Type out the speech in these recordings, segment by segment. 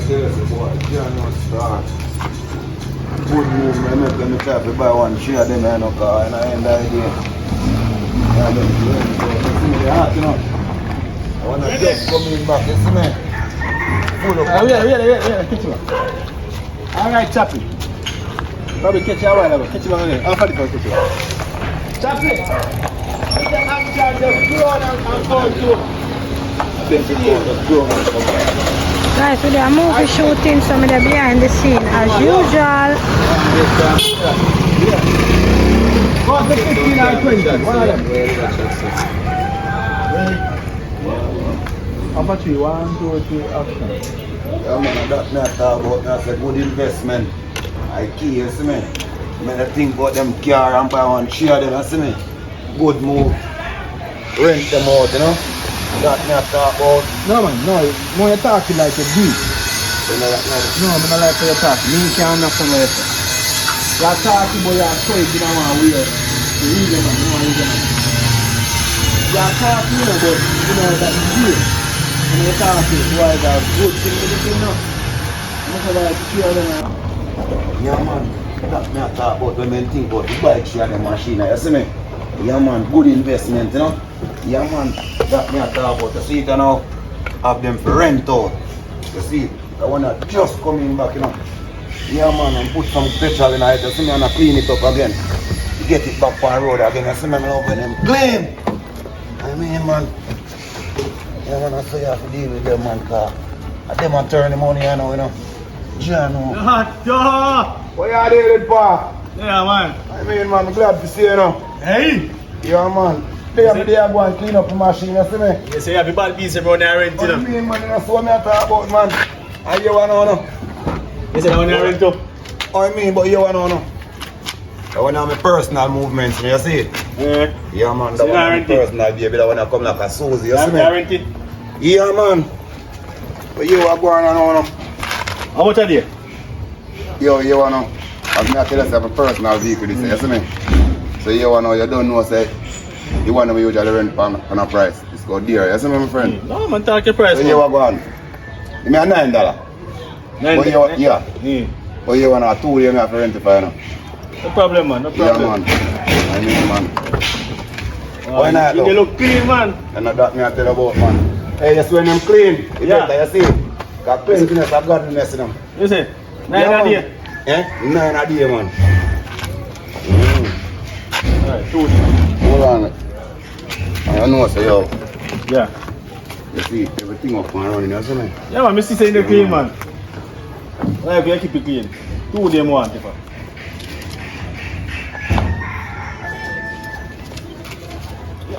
seriously, boy. You can't start. Good move, man. Let them try to buy one share them in a car and I end the idea. Yeah, them see me the heart, you know. I want to just come in back, you see me? Full up. Wait, catch him. Alright, Chappy. Probably catch you a while ago. Catch him again. I'll find it for catch you. Chappy! You can have charge of drone and phone too. Guys, we are movie shooting, some of the behind the scene as usual. What's the 15 or 20? One of them. How much you want to do action? Yeah, man, that's not talk about that's a good investment. I key, you see me? I think about them car and buy one share them, you see me? Good move. Rent them out, you know? That not talk about. No man, no you're talking like a beat. You know, No, I'm not like you're talking. Me can't knock on what you're saying. You're talking about your choice, you don't want to wear. The reason man, you want to reason man. You're talking about, you know, that is real. And you're talking, why is that good thing to do now? I'm not like sure them. yeah, man. That not talk about when men think about the bike share the machine, you see me? Yeah, man, good investment, you know? Yeah, man, that me a talk about. You see it now, have them for rent out. You see, I wanna just coming back, you know. Yeah, man, and put some petrol in it. You see me, and clean it up again. Get it back on the road again. You see me, I love when them clean. I mean, man. Yeah, man, I say you have to deal with them, man, because them and turn the money, you know. Yeah, no. What you doing with Pa? Yeah, man. I mean, man, I'm glad to see you, know. Hey! Yeah, man. They have to go and clean up the machine, you see me? You say you have a bad piece around there rent, you know? I mean, man, that's what I talk about, man. And you want to know? You say that one there rent too? I mean, but you want to know? I want to have my personal movements, you see it? Yeah. Yeah, man, So that one guarantee? personal baby, that one come like a Susie, you see me? Guarantee? Yeah, man. But you are going on, know? How much are they? You want to know? I'm not telling you I have a personal vehicle, this, you see me? So you want to know, you don't know, say, you want to usually rent on a price. It's go dear, you see me, my friend? No, man, talk your price. So man. you are going. Give me a $9. But you, yeah. But you want a 2 day, I have to rent it for you now. No problem, man, no problem. Yeah, man. I mean, man. Why not, They though? look clean, man. And that me I tell about, man. Hey, you see when them clean, you Yeah. better, you see? Because cleanliness and godliness in them. You say? 9 Yeah, a man. day? Eh? 9 a day, man. Alright, 2 days. Hold on. I know, so yo, Yeah. you see, everything up and running, you see me? Yeah, man, I see say you clean, man. Like, you keep it clean. 2 days more, if I.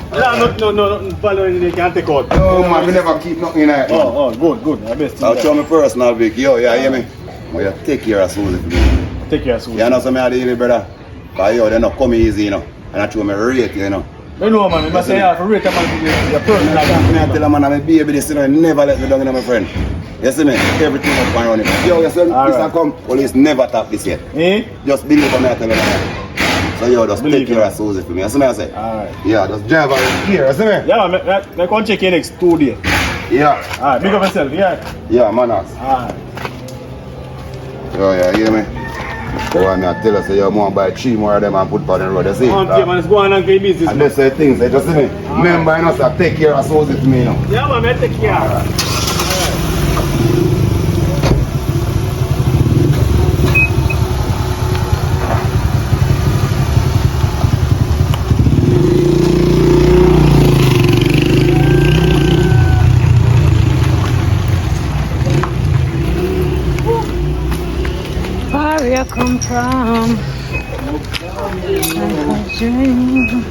No, nothing following they can take out. No, man, we never keep nothing in there. Oh, good. I best. I'll show my personal big. Yo, yeah, hear me? But you take care of Susie for me. Take care soon. You know something I do, brother? Because yo, they not come easy, you know. And I show me rate, you know. I know, man. You must say, for rate a man to your personal. I tell a man, I'm a baby, this, you know, never let me down, you know, my friend. You see me? Everything up and running. Yo, you see, this Alright. come, police never tap this yet. Eh? Just believe me, I tell you that. So yo, just Believe take care me. of Susie for me. You see me, I say? Alright. Yeah, just drive her here, you see me? Yeah, man. I can check you next 2 days. Yeah. Alright, big up yourself, yeah? Yeah, manners. Alright. Yo, yeah, hear me? So I tell you, say you want to buy 3 more of them and put on the road, you see? Okay, man, let's go on and get business. And that's the things, you just see me? Remember, you know, so take care of Susie for me, you know. Yeah, man, I take care. Where you come from? Like a dream.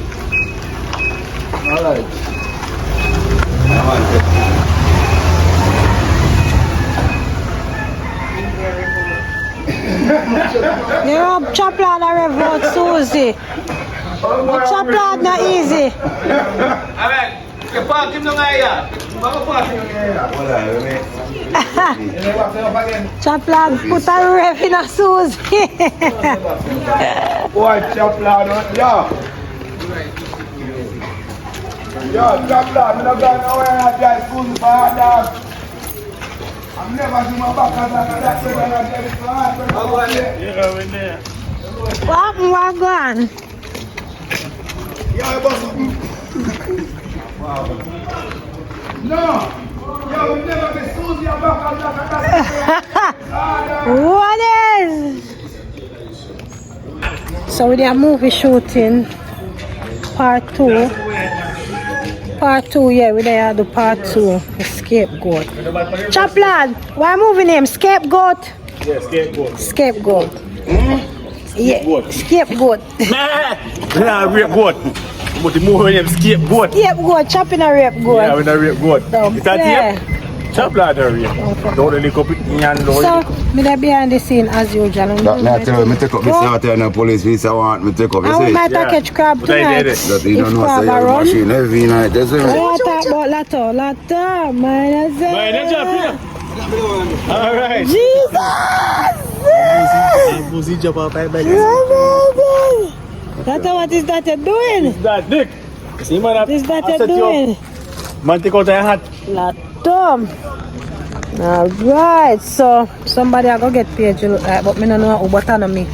Alright. You rub chop lad a rev out Susie. Chop lad not easy. Alright, you park him down here. Chop lad put a rev in a Susie. Boy, chop lad, yeah. Yo, chop lad, I'm not going nowhere, I drive Susie for her, dog. I'm never do my back as that brother and get it for hard, brother. Yeah, we're there. What gone? Yeah, boss. No! Yo, we never be Susie and back as that. What is? So we did a movie shooting, part 2. Part 2, yeah, we there do part 2, the scapegoat. Chaplain, why movie name? Scapegoat? Yeah, scapegoat. Scapegoat. Yeah, scapegoat. Yeah, rape goat. But the movie name scapegoat. Scapegoat, chopping a rape goat. Yeah, with a rape goat. Don't Is that play. it? Chop like a rape. Don't really go put me and So, me there behind the scene as usual. That me I tell you, me take up this water and the police police I want me take up, you And we see? might Yeah. catch crab But I tonight. did it. That you don't If know, crab say are your run. machine every night, you see? I talk about Lato, man. Alright. Jesus! Lato, what is that you're doing? Is that Dick? See, man, What is that I you're set you up. doing? Man, take out your hat. Lato. Alright, so somebody I go get paid, but me no know who but on me.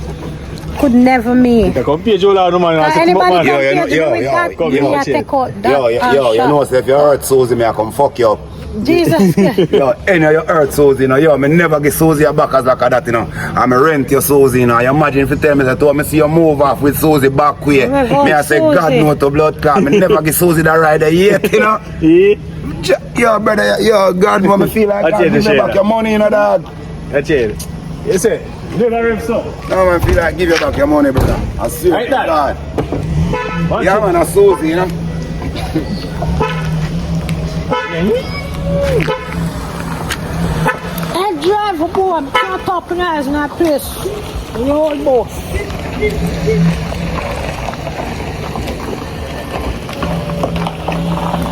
Could never me. You come pay Joe Lord, man. and set him up, Anybody man. can pay with that, come me here, I chill. take out that You know, say if you hurt Susie, me I come fuck you up. Jesus. Yo, any of you hurt Susie, you know, yo, me never give Susie a back as like that, you know. I me rent your Susie, you know. You imagine if you tell me that, oh, me see you move off with Susie back way. Oh my God, Me I say, Susie. God no to blood clot. Me never give Susie that rider yet, you know. Yeah. Yo, brother, yo, God, me feel like That's God, it, give me the back shade. your money, you know, dog. That's it. You see? You never rip so. No, man, feel like give you back your money, brother. I swear Like to that? God. Watch Yeah, it. man, a Susie, you know. I drive a boy, I'm not top nice in that place. Roll boy.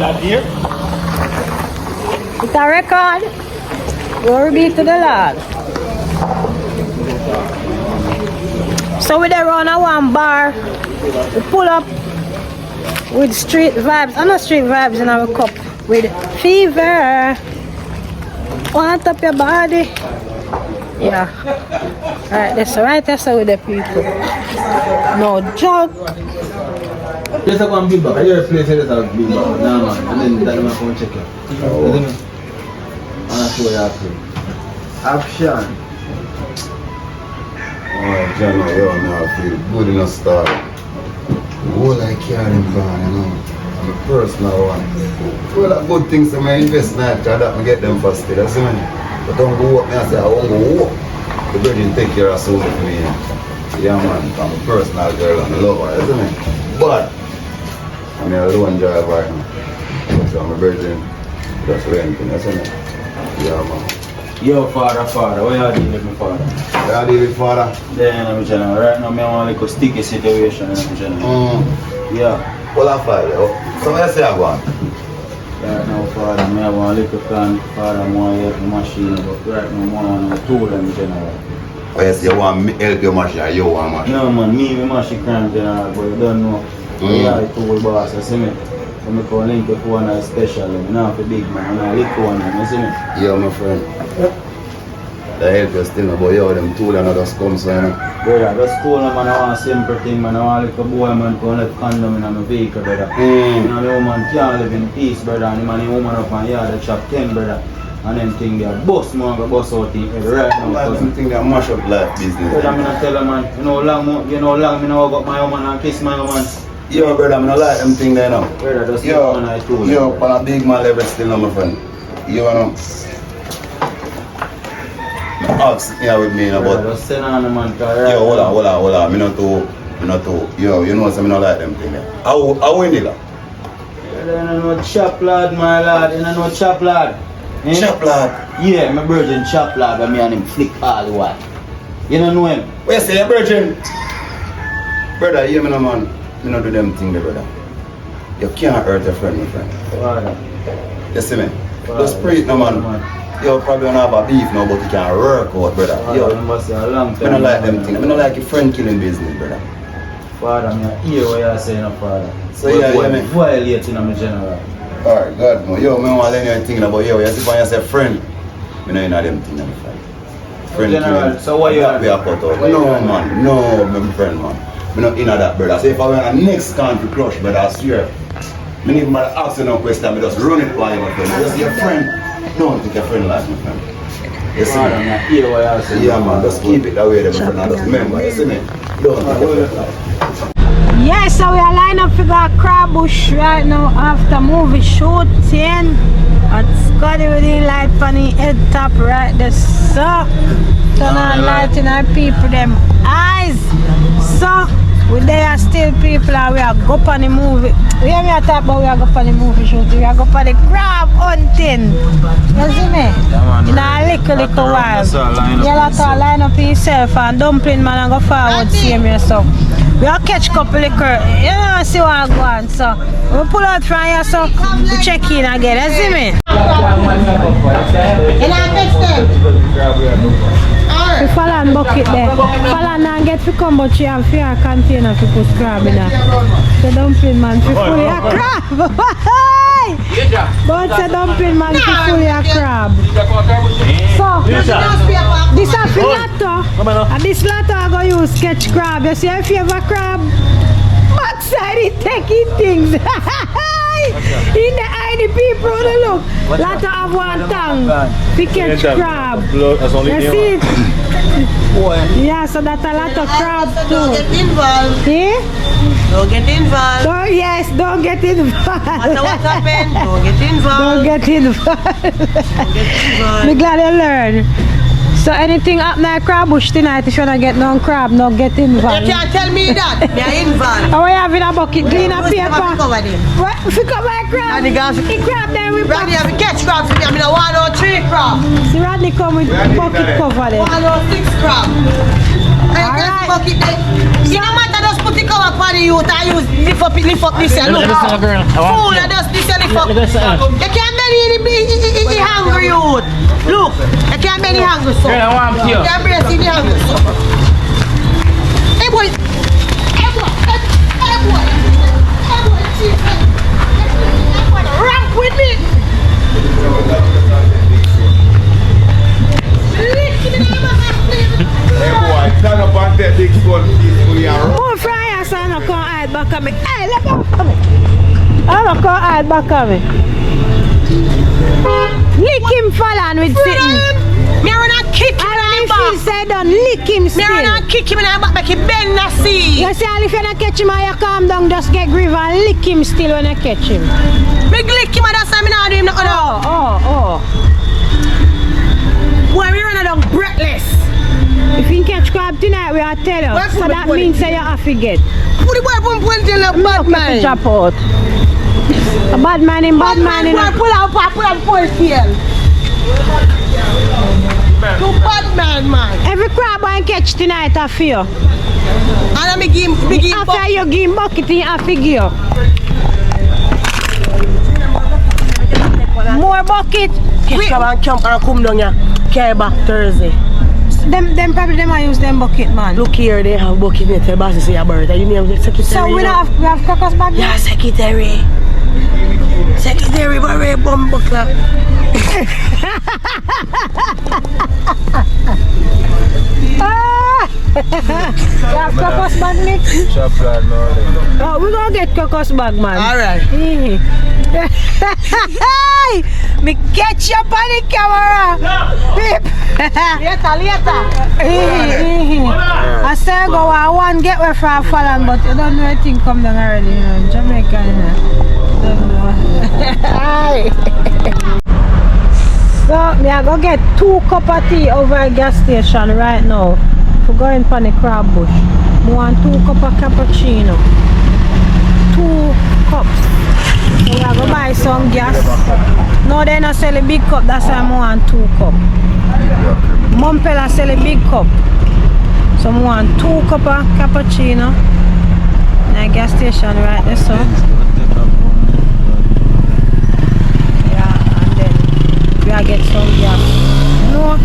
That here? It's a record. Glory be to the Lord. So we there run a one bar. We pull up with street vibes. I'm not street vibes in our cup. With fever. Want up your body. Yeah. Alright, that's right. That's how with the people. No joke. Place a go and big back. I hear a place that has big back. Nah, man. And then that man come check it. And I show you after. Action. Oh, John, yo, man, I feel good in a start. All I care them gone, you know. I'm a personal one. Well, that good things I invest in that, that I get them first, that's it. But don't go up, me I say, I won't go up. The virgin take care of Susie for me. Yeah, man, I'm a personal girl and I love her, isn't it? But, I'm a lone driver right now. So I'm a virgin, just renting, isn't it? Yeah, man. Yo, father, what you doing with my father? Yeah, David, father. Then I'm channel. Right now, I want like a sticky situation in my channel. Yeah. Well, I find it. So, what you say I want? Right now, father, I want a little plan. Father, I want to help the machine. But right now, I want to tool them in general. Oh, yes, you want me help your machine or you want machine? No, man, me, my machine crime general, but you don't know. Yeah, the tool boss, you see me? So I can link with one of special. I'm not a big man, I'm a little one, you see me? Yeah, my friend. The help you still know, but yo, them tool and just come so, you know. Brother, that's cool, man. I want a simple thing, man. I want a little boy, man, to let condom in my vehicle, brother. You know, the woman can't live in peace, brother. And the man, the woman up on yard, they chop 10, brother. And them thing they bust, man, go bust out in head right now. I don't think they mash up life business. Brother, I'm not tell you, man. You know how long me now got my woman and kiss my woman. Yo, brother, I don't like them thing there now. Brother, that's the Yo, one I told you. yo, on a big man level still, no, my friend. You know. Ask here with me, you know, Brother, but just send on the man, cause right yo, hold now- on. Me not too. Yo, you know what I mean? I like them thing there. How win it? You don't know chop lad, my lad. You don't know chop lad. Eh? Chop lad. Yeah, my virgin chop lad, but me and him flick all the while. You don't know him? Where you say your virgin? Brother, hear me no, man. Me not do them thing there, brother. You can't hurt your friend, my friend. Father. You see me? Just pray it, no, man. You probably don't have a beef now, but you can work out, brother. Father, Yo, you must say a long I time. don't like them things. I don't like your friend killing business, brother. Father, me hear what you're saying, father. So, yeah, boy, yeah, man. violating my general. Alright, God, man. Yo, me want to learn you thing about yo. You see when you say friend, You know, in them things I'm fight. Friend General, so what you we are cut out. No man, no my friend man. Me not in that brother. So if I went on next country crush, brother, I swear. Me need to ask you no question, me just run it by my friend. Just your friend. Don't take your friend like my friend. You see me? Yeah man, just keep it that way, my friend. And just remember, you see me? Don't take your friend like. Yes, so we are lined up for the crab bush right now after movie shooting. At Scotty with the light on the head top right there, so turn on light in our people them eyes. So we there still people and we are go on the movie. We have me talk about we are go on the movie shooting. We are go on the crab hunting. You see me? In a little while. You have to line up yourself and dumpling man and go forward same here so. We are catch couple liquor, you know, see what I go on. So we pull out from here, so we check in again. You see me? We follow and bucket there. Follow and get to come, but you have fear container to put crab in there. The dumpling man, we fully a crab. But the dumpling man, we fully a crab. So, this is a filato. And this lato I go use sketch crab. You see if you have a crab, backside it taking things. In the eye the people look. Lato have one tongue. We catch crab. You see it? Yeah, so that's a lot of crab too. Don't get involved. See? Don't get involved. Don't, yes, don't get involved. Matter what happened, don't get involved. Don't get involved. Don't get involved. I'm glad you learn. So anything happen at crab bush tonight, if you don't get no crab, no get involved. You can't tell me that. They're involved. How you have in a bucket, clean a paper? Cover them. What? If you cover a crab, And the guys- the crab then we Randy box. have to catch crabs for me. I mean, 103 crab. See Rodney come with bucket cover then. 106 crab. And All you right. can bucket there. It no matter, just put the cover upon the youth. I use lift up this here. Look. Fool, I just this here lift up. You can't belly the hungry youth. Look, you can't belly hungry so. You can't brace the hungry so. Hey boy. Hey boy. Hey boy. Hey boy. Chief. Hey boy. Ramp with me. Hey boy, stand up and take big spoon peacefully and Oh, Friar son, I can't hide back at me. Hey, let go of me. I can't hide back at me. Lick him falling with sitting. Me run and kick him in And the if back. he said don't lick him Me still. run and kick him in the back, make him bend the sea. You see, and if you don't catch him and you calm down, just get grieve and lick him still when you catch him. Me lick him and that's why me not do him nothing. Oh. Boy, we run down breathless. If you catch crab tonight, we are tell you. Why So put that the means that you have to get. Put the boy from point in the bad Okay, to man. drop out. A bad man in bad man in Boy, a... pull out point here. Too bad man. Every crab I catch tonight, I feel. And I me give him After you give him bucket, you have to give. More bucket. Catch crab and camp and come down here. Carry back Thursday. Them probably them I use them bucket, man. Look here, they have bucket in the boss say a bird. You name the secretary. So we don't have, we have crackers back Yeah, there? secretary. Secretary, Barry Bumbuckler. We have crackers bag, Nick? Oh, we gonna get crackers bag, man. Alright. Hey, me catch you on the camera. Later. I say go one get away from Fallon, but you don't know anything come down already, you know. Jamaican, you know. Don't know. Hi. So me I go get 2 cup of tea over at gas station right now. For going for the crab bush. I want 2 cup of cappuccino. 2 cups. So we are going to buy some gas. No, they not sell a big cup, that's why I want 2 cup. Mumpella sell a big cup. So I want 2 cup of cappuccino. In a gas station right there, so. Yeah, and then we are get some gas. No.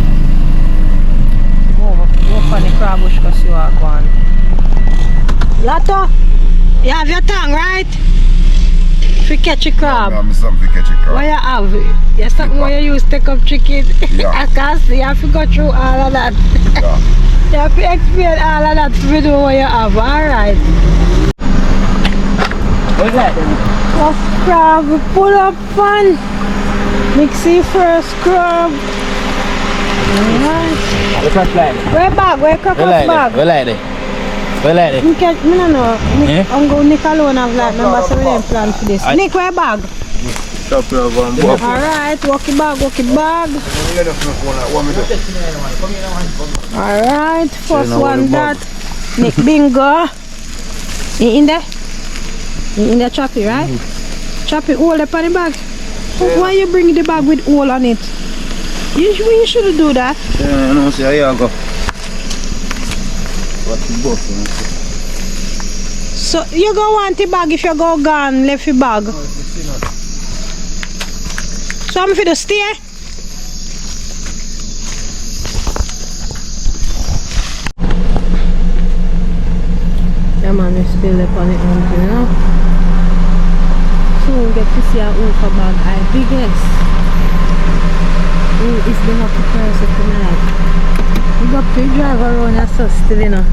Go for the crab bush because you are going. Lato, you have your tongue, right? If you catch a crab. I'm something catch a crab. What you have? Yes, something where you use take up chicken. Yeah. I can't see, you have to go through all of that. Yeah. You have to explain all of that to know what you have. Alright. What's that then? First crab, pull up pan. Mixie first crab. Alright. The first line. Where bag? Where crocus bag? We like it. We like it. Me don't know. Eh? I'm going Nick alone have like number 7 plan for this. Nick, where bag? Alright, walk it bag. Alright, first one that. Nick bingo. You in there? You in there choppy, right? Choppy all up on the bag. Why you bring the bag with hole on it? You should do that. Yeah, no, see, here you go. So you go want the bag if you go gone, left your bag. So I'm for the steer. Yeah man, we spill up on it, you know. So we get to see our Ulfa bag, our biggest. Who is the lucky person tonight? We got to drive around your so still, you know.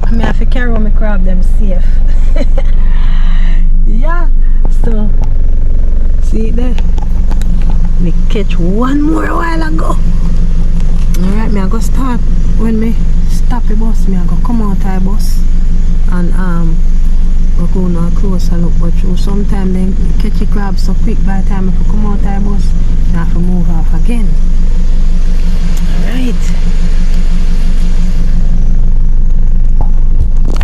I have to carry my crab them safe. Yeah, so see it there. Me catch one more a while ago. Alright, me I go start when me stop the bus, me I go come out of the bus and we're going to a closer look, but through sometime then catch the crab so quick by the time I come out of the bus, I have to move off again. Alright.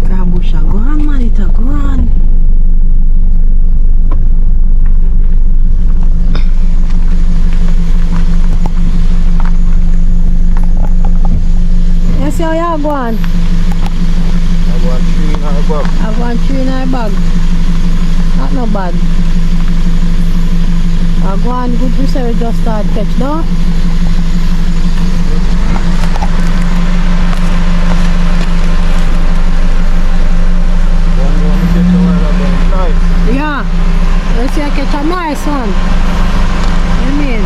Crabusha, go on man, it go on. You see how you go on? I want 3 in our bag. I want 3 in our bag. Not no bad. I go on good to say we just start catch now. Yeah, let's see I catch a nice one. You mean?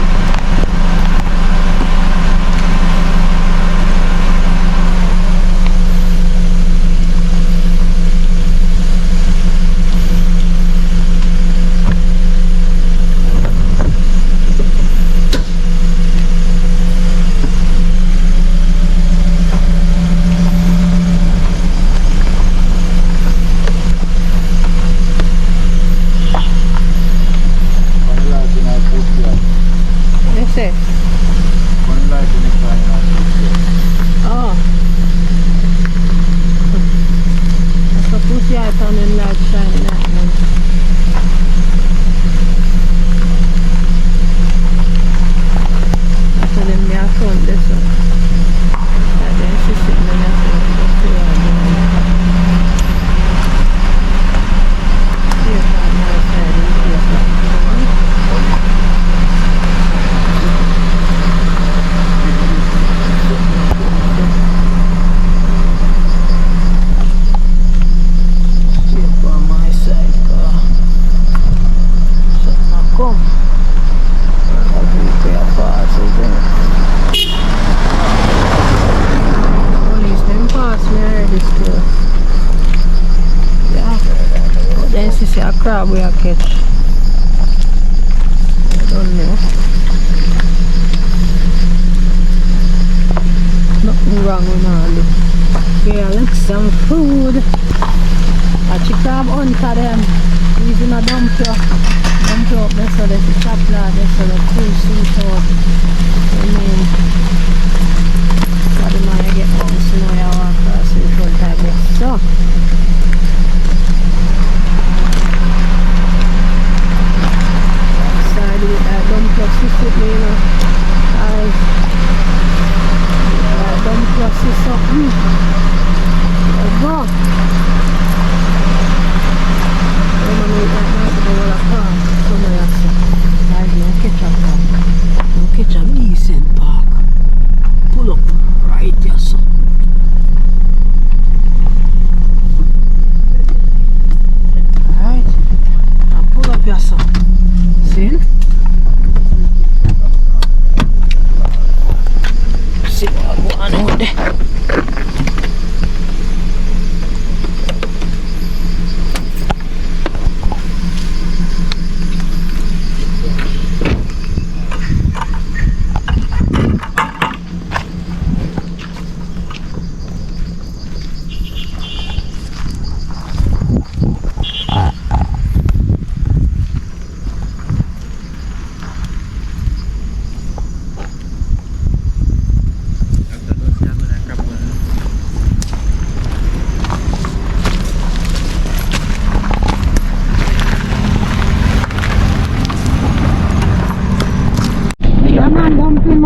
Crab we are catch. I don't know. Nothing wrong with all it. Yeah, let's some food. A crab hunter them. Using a dump truck. Dump truck there so there's a chop lad there so the cool suit out. I mean, what do I get home so now I walk across in front of me. So dump truck system, you know. Dump truck system. Let's go. I'm going to eat that now to go to the park. So now that's it. Don't catch a park. Don't catch a decent park. Pull up right there, so. Alright. Now pull up your son. See?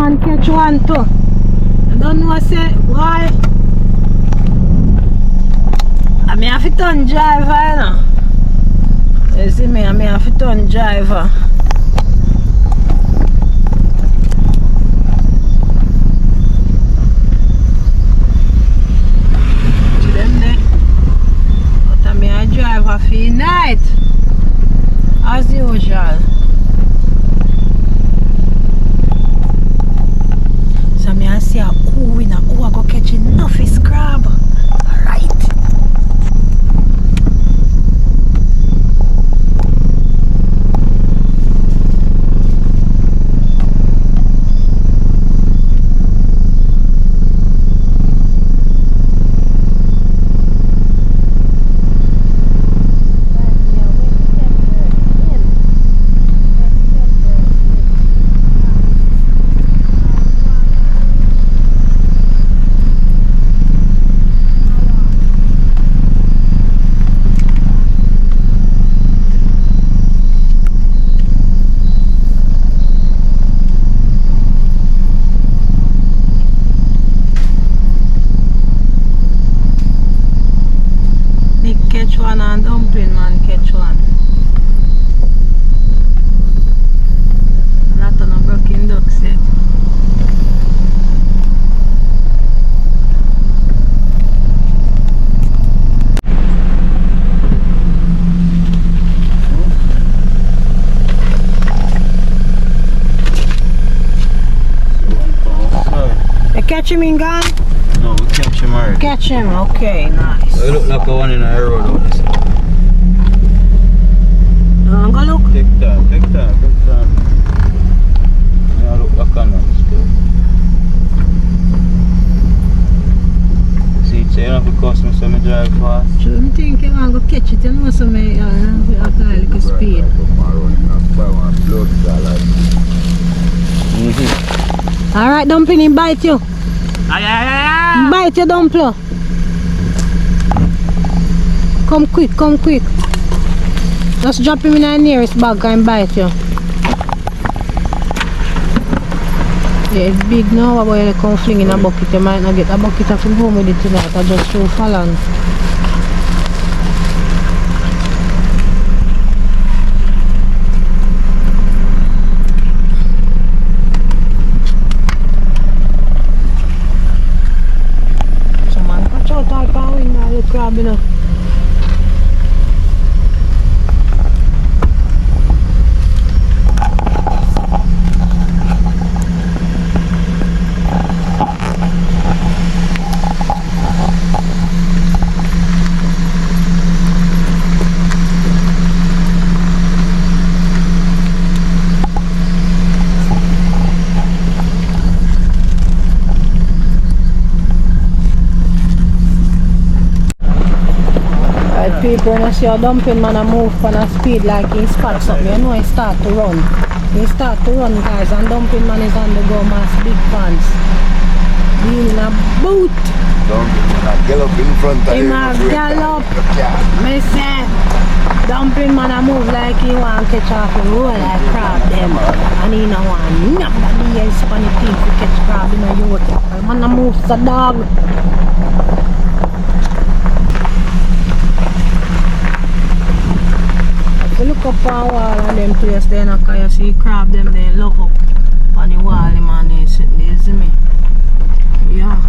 man catch one too. I don't know say why. I may have to turn driver, you know. You see me, I may have to turn driver. See them there? But I may have driver for the night. As usual. So I see a cool winner who I go catch enough fish crab. Alright. Catch one and dumpling man catch one. Not on a broken duck set. You catch him in gun? No, we catch him already. Catch him, okay, nice. It look like a one in a road out this. Go look. Take time. Yeah, look like a one still. See, it's enough to cost me so I drive fast. So I'm thinking I'm going to catch it, you know, so I apply a little speed. Alright, dumpling, he bite you. Bite your dumpling. Come quick. Just drop him in the nearest bag and bite you. Yeah, it's big now, but you come fling in a bucket. You might not get a bucket of home with it tonight. I just throw Fallon. Crab, you know. People, when I see a dumpling man move on a speed like he spots something, you know he start to run. He start to run, guys, and dumpling man is on the go, mass big pants. Being in a boot. Dumpling man gallop in front of him. He gallop. Me say, dumpling man move like he want to catch off the roll like crab them. And he no want nobody else on the team to catch crab in a youth. Man move the dog. You look up on the wall and them place there, you see crab them, they look up on the wall, man, they sit there, you see me? Yeah.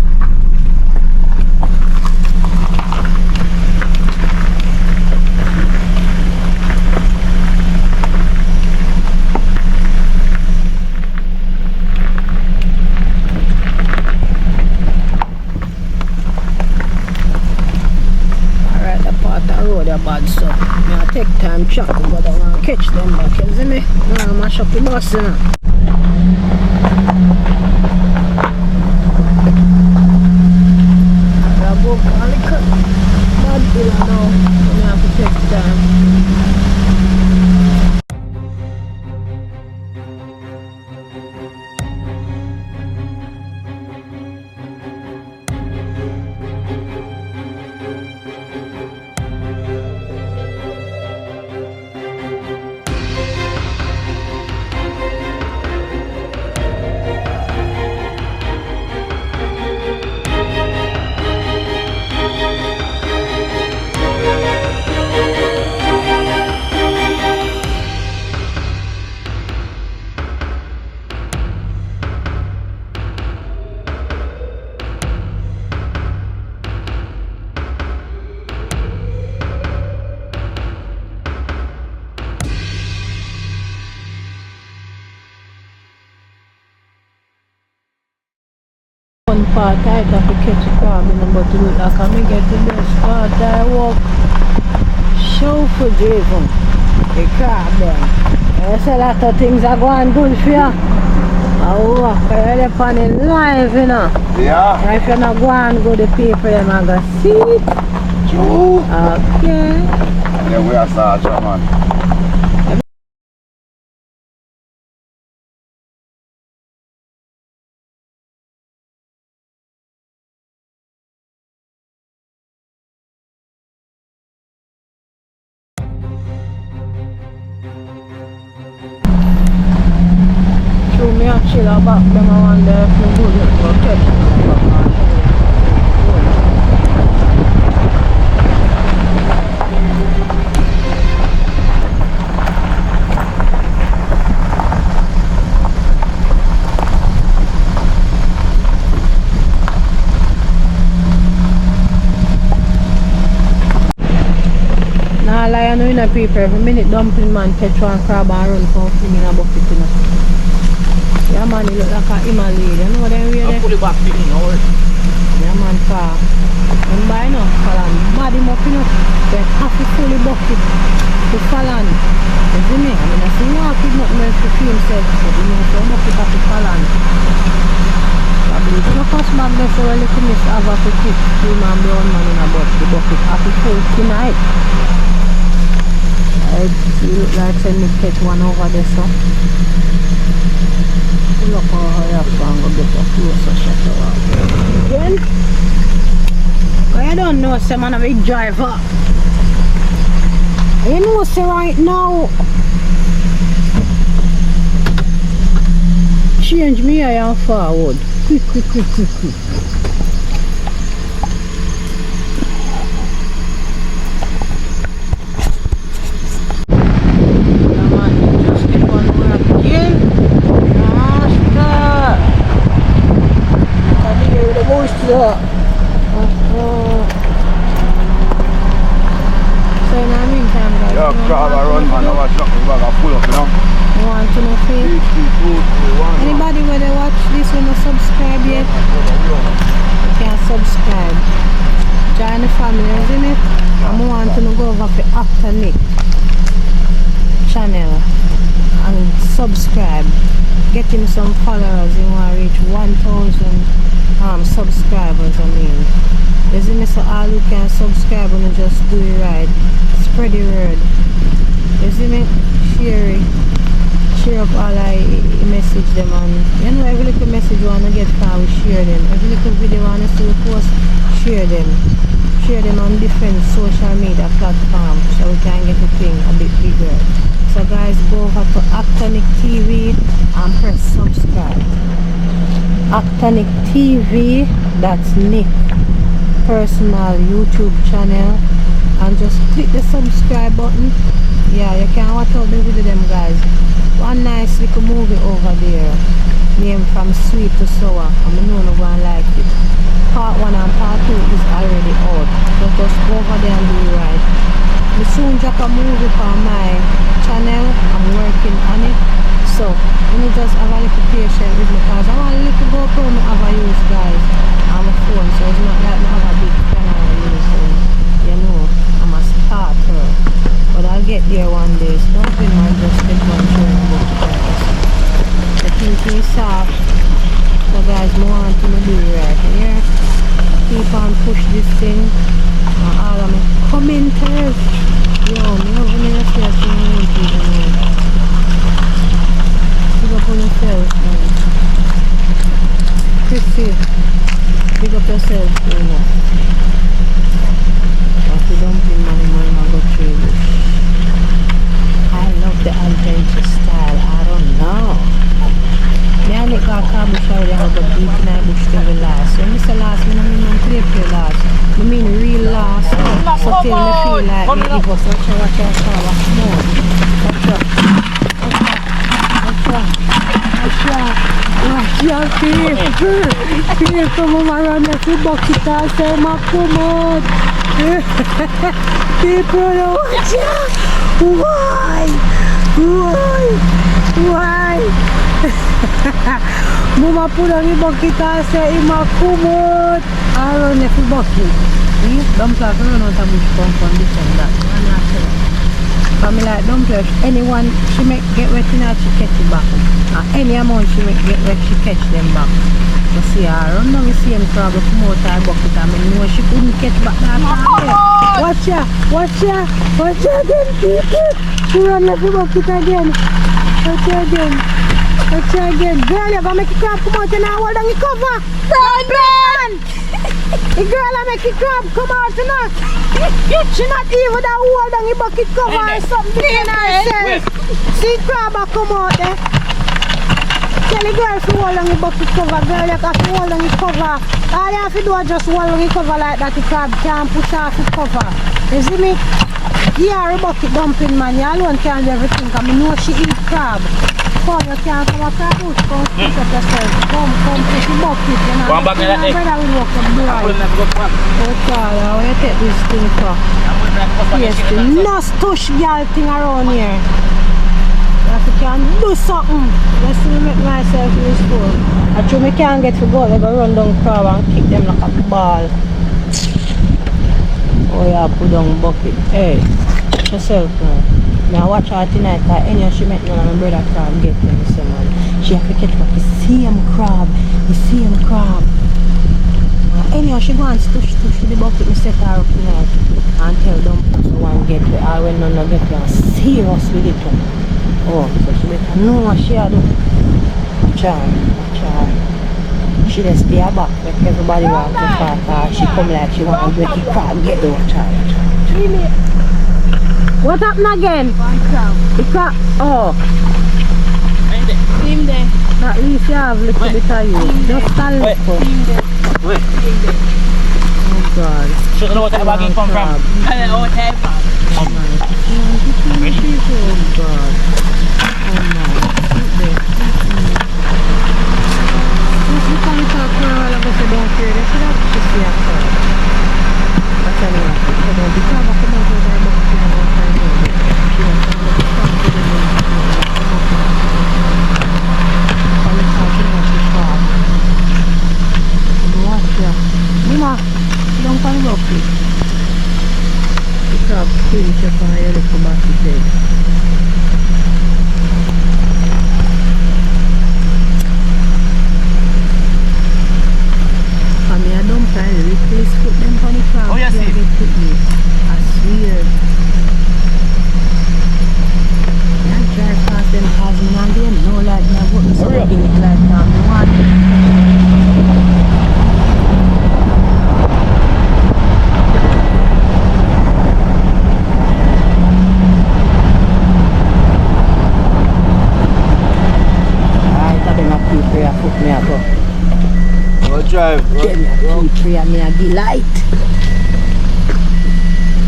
Alright, the part of the road is bad stuff. I take time chop, but I want to catch them back, you see me? Now I'm mash up the bus, you know. I go for a little bad pillar now, so I have to take time. part tight to catch a crab, you know, but to look like I get the best part I walk. Show for driven. The crab then. There's a lot of things are going good for you. Oh, you're up on it live, you know. Yeah. And if you're not going good, the people them are going to see it. True. Okay. And then we are Sergeant, man. True, me a chill back them I wonder if no good will catch me. Nah, lie, I know you know people, every minute dumpling man catch one crab and run for fling in a bucket, you know. Yeah man, he look like a Himalaya, you know what they wear there? Pull it back to me, no worries. Yeah man, car. And by now, Falan, bad him up, you know. Then half a fully bucket to Falan. You see me? I mean, I see walk with nothing else to feed himself, but you know, so bucket half a Falan. Probably, it's not cost back there, so a little miss have a to keep 3 man brown man in a bucket half a full tonight. It look like send me catch one over there, so. Look how I have to go get a closer shot out. Again? I don't know, say man a big driver. You know, say right now, change me I am forward. Quick. Yeah, crab I run, man. I watch nothing bag I pull up, you know. You want to know faith? Anybody where they watch this when they subscribe yet? You can subscribe. Join the family, isn't it? I want to go over to Actor Nick channel and subscribe. Get him some followers. You want to reach 1,000 subscribers, I mean. Isn't it so all you can subscribe and just do it right? Spread the word. Isn't it? Share it. Share up all I message them and you know every little message you wanna get from we share them. Every little video you wanna see we post, share them. Share them on different social media platforms so we can get the thing a bit bigger. So guys, go over to Actor Nick TV and press subscribe. Actor Nick TV, that's Nick personal YouTube channel, and just click the subscribe button. Yeah, you can watch out the video them guys. One nice little movie over there named From Sweet to Sour. I know no one like it. Part 1 and part 2 is already out, so just go over there and do it right. We soon drop a movie for my channel. I'm working on it, so you need just have a little patience with me because I want a little GoPro me have a use guys on my phone, so it's not like I have a big camera using. You know, I'm a starter, but I'll get there one day. So don't think I'll just get one showing book guys. The thing is soft, so guys, I want to do it right here. Keep on push this thing. All of my commenters. Yo, me over here see a thing on YouTube. Big up on yourself, man. Chrissy, big up yourself, you know. If you don't think money, I go through it. I love the adventure style. I don't know. Me and Nick got a bush already have a deep in my bush till the last. When I say last, I mean play for last. I mean real last. So till me feel like me give us watch out, no. Watch out, people mama run the food bucket and say ma come out. People watch out. Why? Mama put on the bucket and say him a come out and run the bucket. Dumpler can run out of bush pump on this and that. But me like Dumpler, anyone she make get wet in her, she catch it back. And any amount she make get wet, she catch them back. You see her run down the same crab come out her bucket and I know she couldn't catch back that time. Watch ya again people. She run left the bucket again. Watch ya again. Watch ya again. Girl, you gonna make the crab come out and now hold on the cover. Run! The girl I make the crab come out now. She not even that hold on the bucket cover or something in herself. See crab a come out there. Tell the girl to hold on the bucket cover. Girl, you have to hold on the cover. All you have to do is just hold on the cover like that. The crab can't push off the cover. You see me? You are a bucket dumpling man. You alone can't do everything. I know she eat crab. Come, you can't come up to the bush. Come, push up yourself. Come, push the bucket. You know, One back in that egg. brother will walk up the right. Okay, how you take this thing for? Yes, the nose tush girl thing around here. If you can do something, let's see me make myself useful. I think I can't get to go, they go run down crab and kick them like a ball. Oh yeah, put down bucket. Hey, yourself now. Now watch her tonight, because anyhow she met none of my brother crab get them, say man. She have to catch back the same crab, anyhow she go and stush with the bucket, me set her up tonight. And tell them to one get to her when none of get her serious with it. Oh, so she better know what she do. Watch her. She just stay back, make everybody walk too far. She come like she want to break the crab, get the watch her. What happened again? The crab. Oh. Him there. At least you have a little bit of you. Just a little. Wait. Oh God. Should know what that bag come from. Oh God.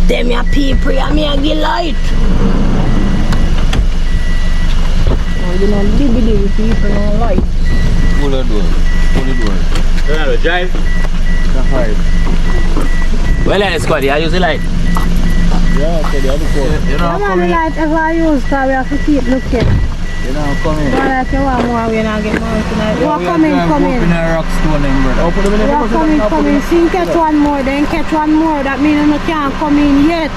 Them ya people and me a give light. Oh, you know, libby people no light. Pull the door. You know, drive. Well, then, Scotty, I use the light. Yeah, okay, the other phone. You know, How many light ever I use, because we have to keep looking. You know, come in. But like you want more, we not get more tonight. You are coming. Open a rock stone then, brother. Open the You are coming. See, catch one more, then catch one more. That means you can't come in yet.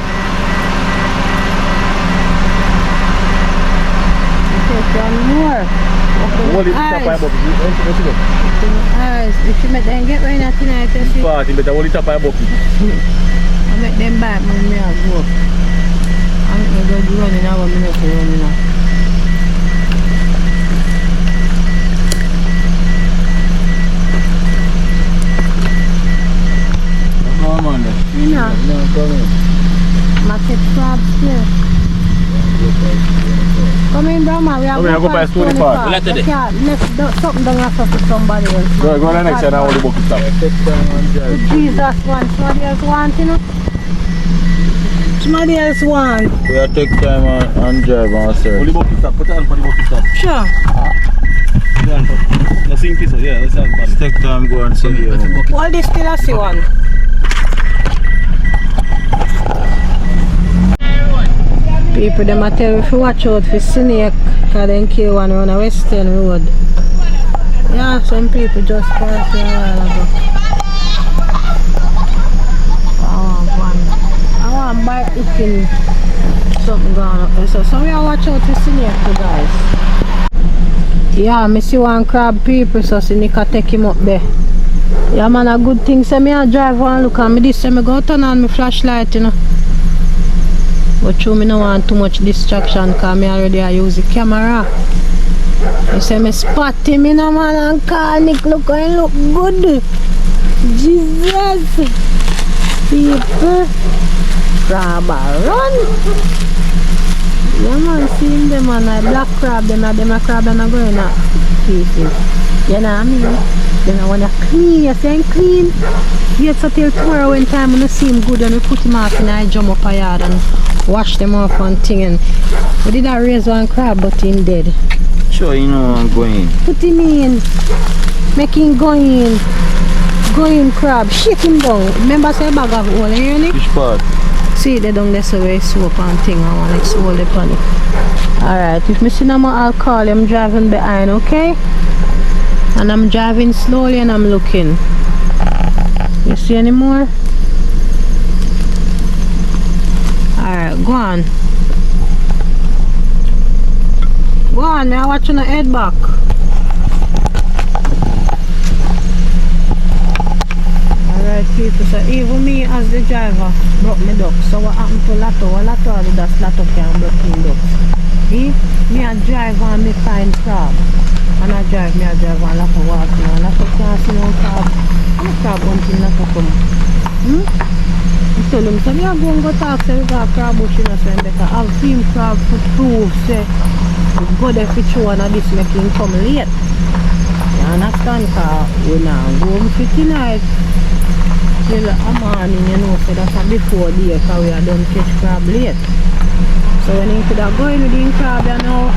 Catch one more. Hold it up by bucket. Eyes. If you make them get right now tonight, you see. Party, better hold it up by bucket. I make them back, man, me have go. I'm going to go running now, I'm going to run now. Come on then. You know, No, come in. market crabs here. Come in, Brahma, we have Come here, go by Stony Park. Let it. You can't lift something down after for somebody else. Go on the next side and hold the bucket up. Jesus wants, somebody else wants, you know. Somebody else wants. We have to take time and drive and search. Hold the bucket up. Put on for the bucket up. Sure. No sink this, yeah, let's have fun. Take time, go and see. All this still a see one. People them a tell if you watch out for snake, because they kill one on a Western Road. You Yeah, some people just passed a while ago. I want to buy eating something going up there. So we are watch out to see you guys. Yeah, I see one crab people, so see Nika take him up there. Yeah man, a good thing say me I drive and look at me this, say me go turn on my flashlight, you know. But true, me no want too much distraction because me already I use the camera. You say me spot him, you know man, and call Nick, look how he look good. Jesus. People. Crab a run. Yeah man, seeing them and a black crab, them a crab and a going at pieces. You know what I mean? Then I want to clean, you see him clean. Yet so till tomorrow when time when you see him good and we put him off and I jump up a yard and wash them off and thing, and we did not raise one crab but him dead. Sure, you know I'm going. Put him in. Make him go in. Go in crab. Shake him down. Remember say bag of oil, you know? Which part? See they down there so where soap and thing I want to hold the pan. Alright, if I see no more I'll call you. I'm driving behind, okay? And I'm driving slowly and I'm looking. You see any more? Alright, go on. Go on, now watch on the head back. Alright people, so even me as the driver broke my duck. So what happened to Lato? Well, Lato did that Lato can't break him ducks. See? Me a drive and me find crab. And I drive and Lato walk now. Lato can't see no crab. And the crab hunting Lato come. I tell him, so me a go and go talk, say we got crab bush in us and better have seen crab to prove, say we go there for show and this make him come late. You understand? Because we now go home for tonight till a morning, you know, so that's before day because we are done catch crab late. So when he could have going with the crab, you know,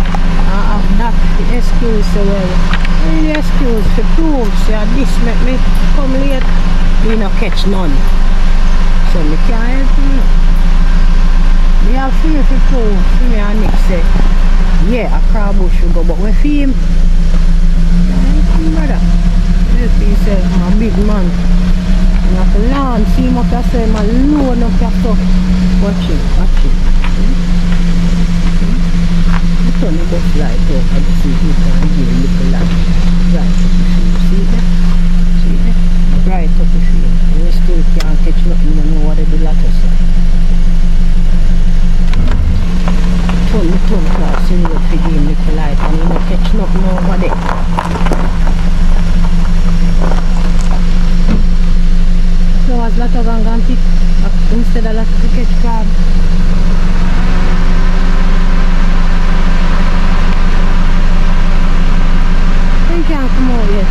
that the excuse, so well, the excuse to prove, say this make me come late, we not catch none. So me can't help you. Me have fear to prove to me and Nick say, yeah, a crab bush should go, but we feel him. Brother, he said, I'm a big man. You have to learn, see him up there, say, I'm alone up there, so watch him, watch him. The sun is just light up, and see him and give a little light. Right up the field, see that? See that? Right up the field. And you still can't catch nothing, you know what they do later, so. Turn class, you know, to give him a little light, and you don't catch nothing over there. So as lot of gangantic instead of lot to catch crab. They can't come out yet.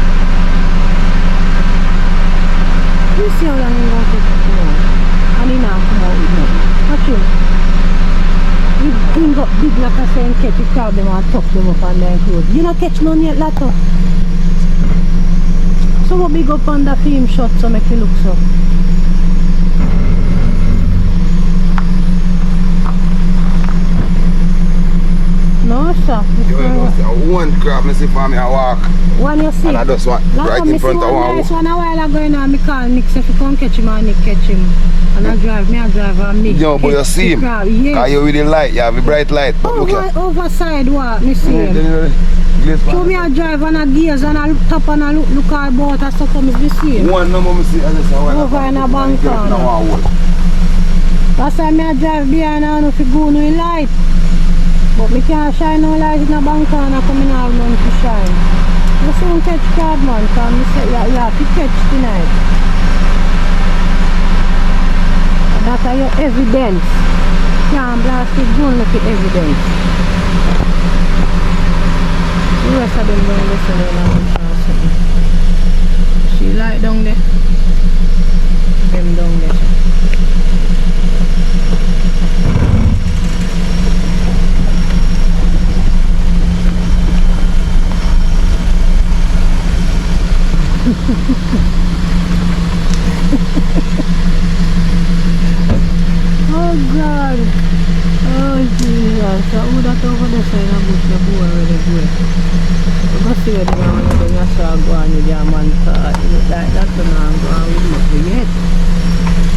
You see how long you're going to come out. And he now come out with nothing. Watch him. He bring up big like I say and catch the crab them and tuck them up on their clothes. You don't catch none yet, Lato. So what big up on the film shot so make it look so. No sir. One crab, me see for me I walk. One you see? And I just want right in front of one. Nice one a while ago, you know, I call Nick say if you come catch him and Nick catch him. And I drive and Nick. Yo, but you see him? Yes. Because you with the light, you have a bright light. But look here. Overside what? Me see him. So me I drive and I gears and I look top and I look at the boat and stuff for me to see him. One number me see, I just say, over in a bank corner. That's why me I drive behind and if you go no light. But me can't shine no light in a bank corner because I have none to shine. You soon catch crab man because me say you have to catch tonight. And that's your evidence. Can't blast it gun look at evidence. The rest of them don't listen when I want to try something. See light down there? Them down there. Oh God. Oh, Jesus. So who that over there saying a bush the boy where they go? You must see where they are when they saw go on with your man car. It look like that one not go on with nothing yet.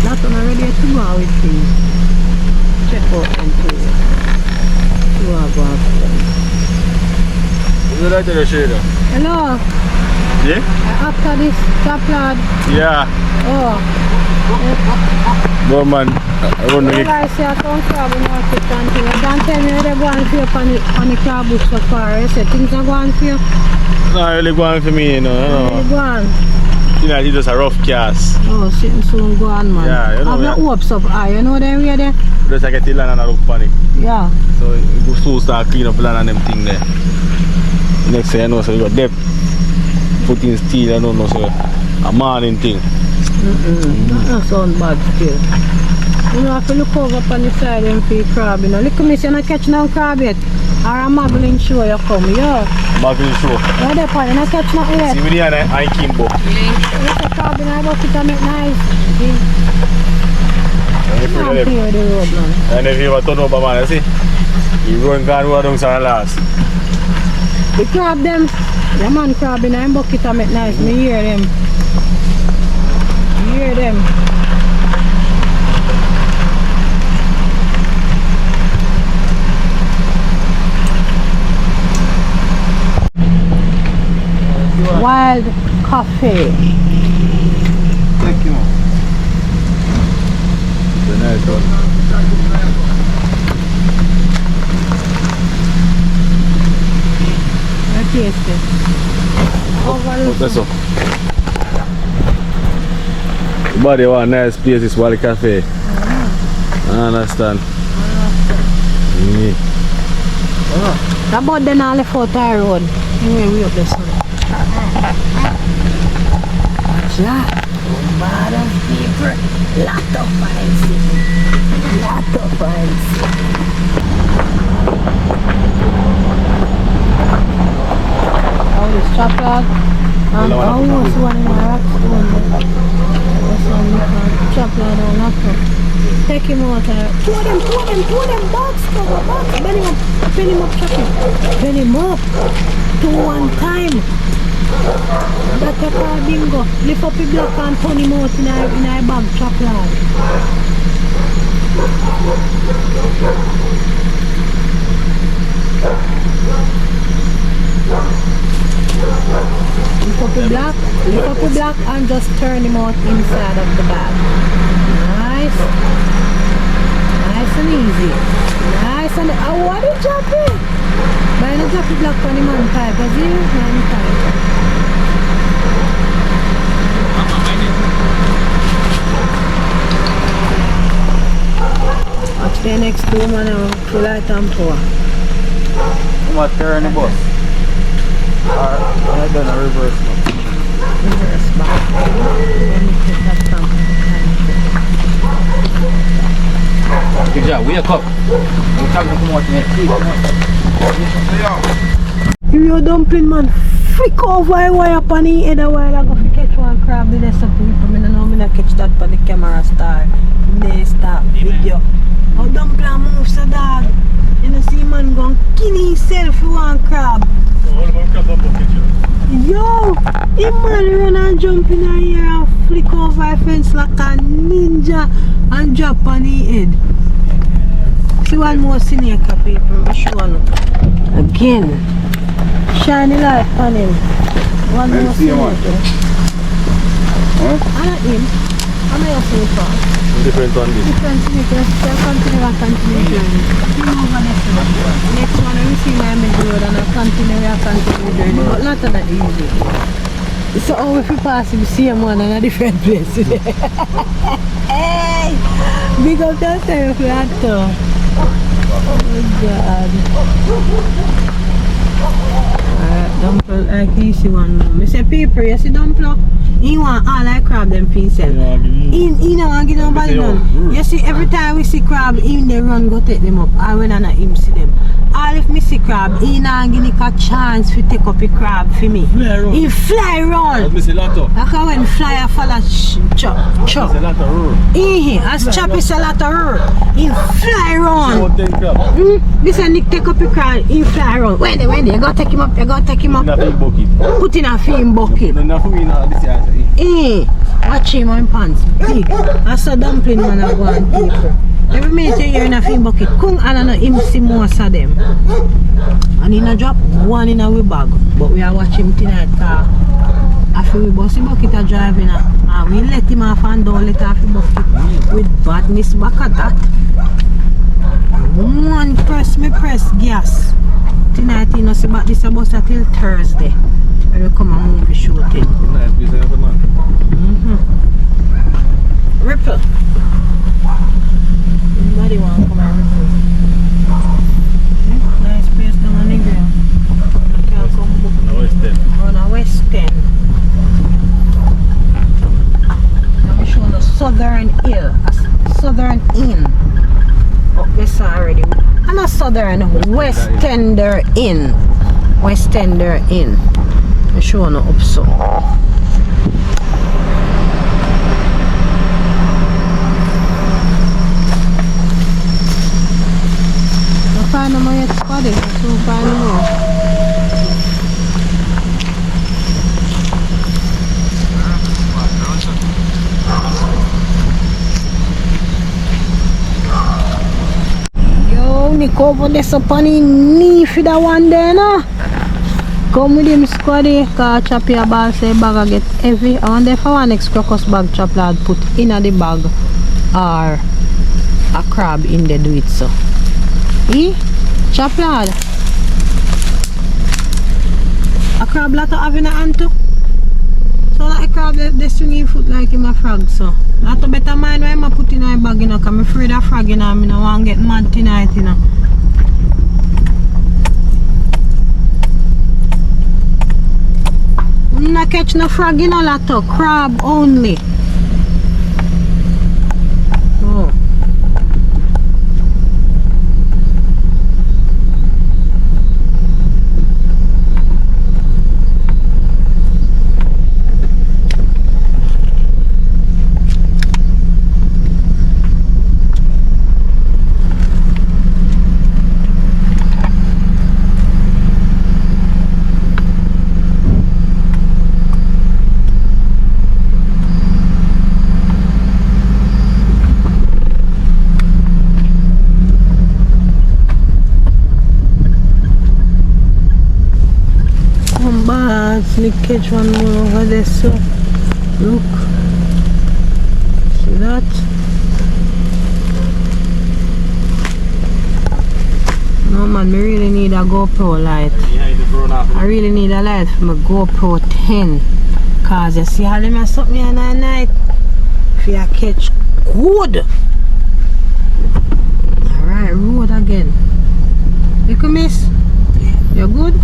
That one already to go on with things. Check out them too. You are going for them. Is it right there, Shada? Hello. Yeah? After this top lad. Yeah. Oh. No man, I don't know. You guys see I don't crab in market continue. Don't tell me they're going for you on the crab bush so far. You say things are going for you? Not really going for me, you know. Really going. You know, it's just a rough cast. Oh, sitting soon go on, man. Yeah, you know, have your hopes up high, you know them way there? Just I get the land and I look panic. Yeah. So you go soon start clean up land and them thing there. Next thing I know, so you got depth. Put in steel, I don't know, so a morning thing. That sound bad still. You know, if you look over on the side and see crab, you know. Look at me, you're not catching no crab yet. Or a muggling show you come, yeah. Muggling show. You're there, you're not catching nothing yet. See me there and I Kimbo. Look at crab in the bucket and make nice. Can't clear the road, man. And if you ever turn over, man, you see, you run down road down to the last. The crab them, the man crab in the bucket and make nice. Me hear them. Hear them. Wild coffee. Thank you. The nice one. Taste it. That's all. The body want nice place is Wild Cafe. I understand. That boat then all left out the road. Anyway, we up this one. Watch bad of people. Lot of fines. Lot of fines. Oh, this chocolate. And oh, it's one in my rocks. This one is chocolate or not. Take him out there. Two of them, box cover, box. Bend him up, chocolate. Bend him up. 2 1 time. That's a car bingo. Lift up the block and turn him out in a bag, chocolate. Lift up the block and just turn him out inside of the bag. Nice. Nice and easy. Nice and what did you drop it? But I don't drop the block on the man type, because he is man type. Watch the next 2 man now, full light and pour. I'm going to turn the bus. I done a reverse one. Reverse back. Let me take that from. Good job, wake up. You come to come out and You your dumpling man, freak over a wire up on the head a while ago to catch one crab. The rest of people, I don't know me not catch that for the camera star. They start video. How dumpling moves the dog. You know see man going kill himself for one crab. Yo, he man run and jump in the air and flick over a fence like a ninja and drop on the head. See one more senior people, I show you. Again. Shiny light on him. One more senior. Huh? I not him. I'm not your for. Different on this. Different sneakers. Continue journey. Him over there. Next one we see my main road and I continue journey. But not that easy. So how if you pass him, see him one in a different place. Hey! Big up that time if you had to. Oh God. Alright, dumple like easy one more. I say paper, you see dumple? He want all like crab them for himself. He don't want to get nobody done. You see every time we see crab, him they run go take them up. And when I not him see them. all if me see crab, he not give me a chance to take up a crab for me. Fly round. He fly round. Miss Lato. Like when fly a follow chop. Miss Lato road. As chop is a lot of road. He fly round. So take crab. This a Nick take up a crab, he fly round. When you gotta take him up, In a big bucket. Put in a film bucket. Enough for me now this year. Watch him on pants big. That's a dumpling man I want people. Every minute you hear in a film bucket, Kung and him see most of them. And he not drop one in our bag. But we are watching him tonight after we bust the bucket are driving and we let him off and don't let off the bucket with badness back at that. One press gas. Tonight you know see about this bus until Thursday. When we come and movie shooting. Nice piece of man. Ripple. Anybody want to come and ripple? Nice place down on the ground. I can't come book. On a West End. Now we show the Southern Hill. A Southern Inn. Up this already. And a Southern West Ender Inn. West Ender Inn. I show no up so. Paano mo yung squad eh? So paano mo? Yo, ni cover this up on the knee for that one there no? Come with him squaddy, cause chop your ball say bag get heavy. I wonder if I want next crocus bag chop lad put in the bag or a crab in the do it so. Chop lad. A crab lot of having a hand too. So that a crab they swing his foot like him a frog so. Lot of better mind why I put in my bag you know, cause I'm afraid of frog you know, I don't want to get mad tonight you know. I'm not catch no frog you know, Lato. Crab only. Oh. Let me catch one more over there so look, see that? No man, I really need a GoPro light. I really need a light for my GoPro 10 cause you see how they mess up me at night if you catch good. Alright, road again. You can miss? You're good?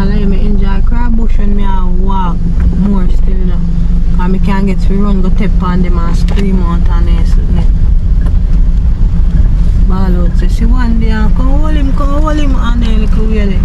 Let me enjoy crab bush when I walk more still you know. Cause I can't get to run go tap on them and scream out and this ball out say see one day come hold him and then look away.